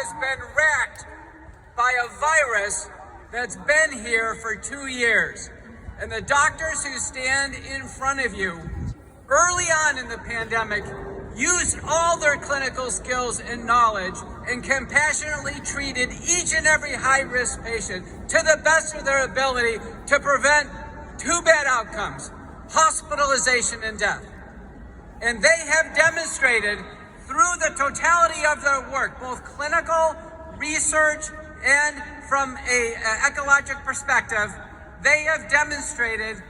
has been racked by a virus that's been here for 2 years. And the doctors who stand in front of you early on in the pandemic used all their clinical skills and knowledge and compassionately treated each and every high-risk patient to the best of their ability to prevent two bad outcomes: hospitalization and death. And they have demonstrated through the totality of their work, both clinical, research, and from an ecologic perspective, they have demonstrated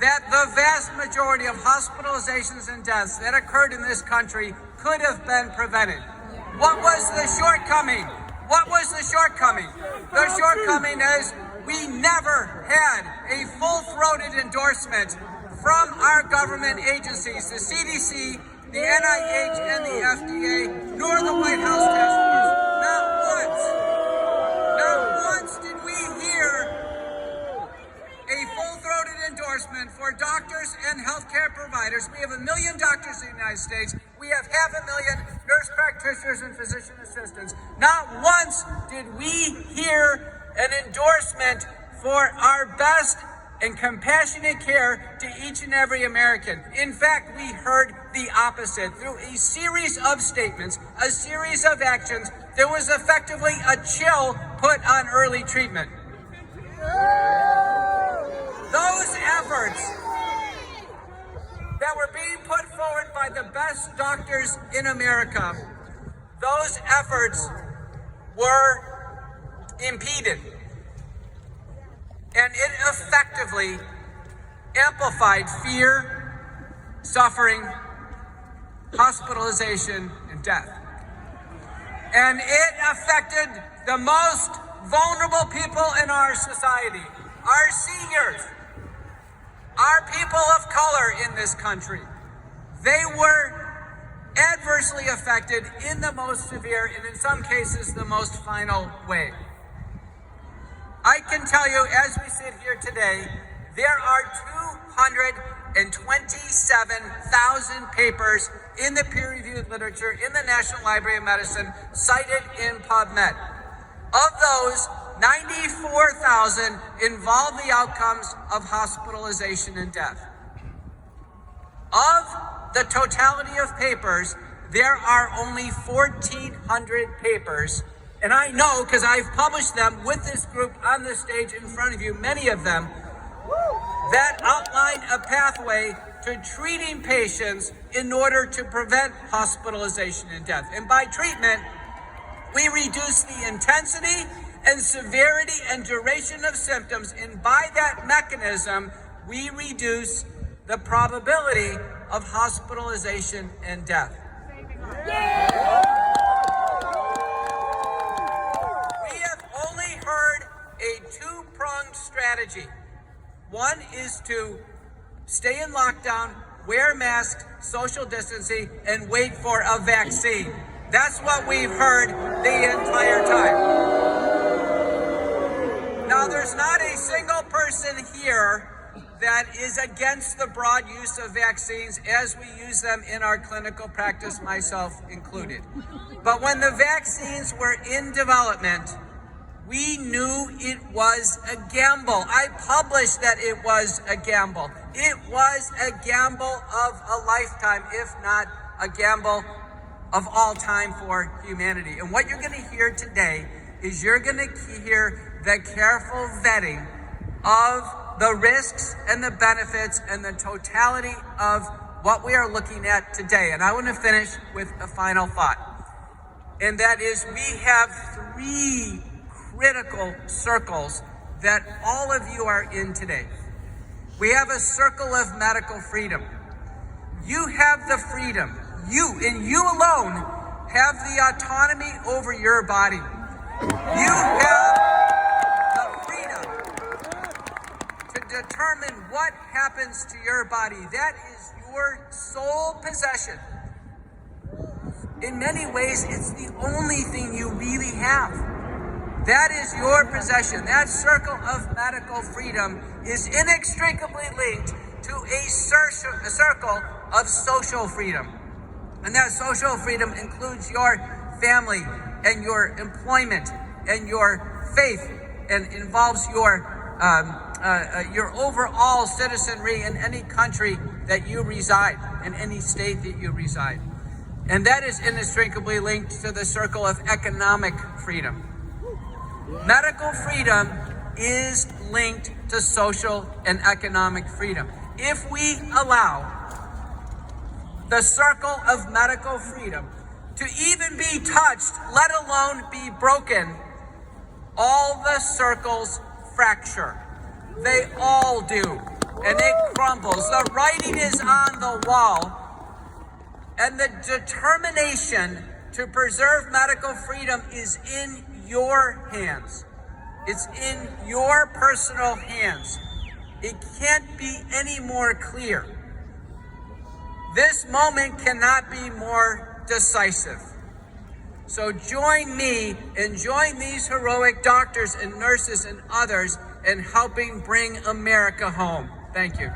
that the vast majority of hospitalizations and deaths that occurred in this country could have been prevented. What was the shortcoming? What was the shortcoming? The shortcoming is we never had a full-throated endorsement from our government agencies, the CDC, the NIH, and the FDA, nor the White House Task Force. Not once did we hear a full-throated endorsement for doctors and healthcare providers. We have 1 million doctors in the United States. We have 500,000 nurse practitioners and physician assistants. Not once did we hear an endorsement for our best and compassionate care to each and every American. In fact, we heard the opposite. Through a series of statements, a series of actions, there was effectively a chill put on early treatment. Those efforts that were being put forward by the best doctors in America, those efforts were impeded. And it effectively amplified fear, suffering, hospitalization, and death. And it affected the most vulnerable people in our society, our seniors, our people of color in this country. They were adversely affected in the most severe and in some cases the most final way. I can tell you, as we sit here today, there are 227,000 papers in the peer-reviewed literature in the National Library of Medicine cited in PubMed. Of those, 94,000 involve the outcomes of hospitalization and death. Of the totality of papers, there are only 1,400 papers. And I know, because I've published them with this group on the stage in front of you, many of them, that outline a pathway to treating patients in order to prevent hospitalization and death. And by treatment, we reduce the intensity and severity and duration of symptoms. And by that mechanism, we reduce the probability of hospitalization and death. A two-pronged strategy. One is to stay in lockdown, wear masks, social distancing, and wait for a vaccine. That's what we've heard the entire time. Now, there's not a single person here that is against the broad use of vaccines as we use them in our clinical practice, myself included. But when the vaccines were in development, we knew it was a gamble. I published that it was a gamble. It was a gamble of a lifetime, if not a gamble of all time for humanity. And what you're going to hear today is you're going to hear the careful vetting of the risks and the benefits and the totality of what we are looking at today. And I want to finish with a final thought. And that is, we have 3 critical circles that all of you are in today. We have a circle of medical freedom. You have the freedom. You, and you alone, have the autonomy over your body. You have the freedom to determine what happens to your body. That is your sole possession. In many ways, it's the only thing you really have. That is your possession. That circle of medical freedom is inextricably linked to a circle of social freedom. And that social freedom includes your family and your employment and your faith, and involves your overall citizenry in any country that you reside, in any state that you reside. And that is inextricably linked to the circle of economic freedom. Medical freedom is linked to social and economic freedom. If we allow the circle of medical freedom to even be touched, let alone be broken, all the circles fracture. They all do. And it crumbles. The writing is on the wall. And the determination to preserve medical freedom is in your hands. It's in your personal hands. It can't be any more clear. This moment cannot be more decisive. So join me and join these heroic doctors and nurses and others in helping bring America home. Thank you.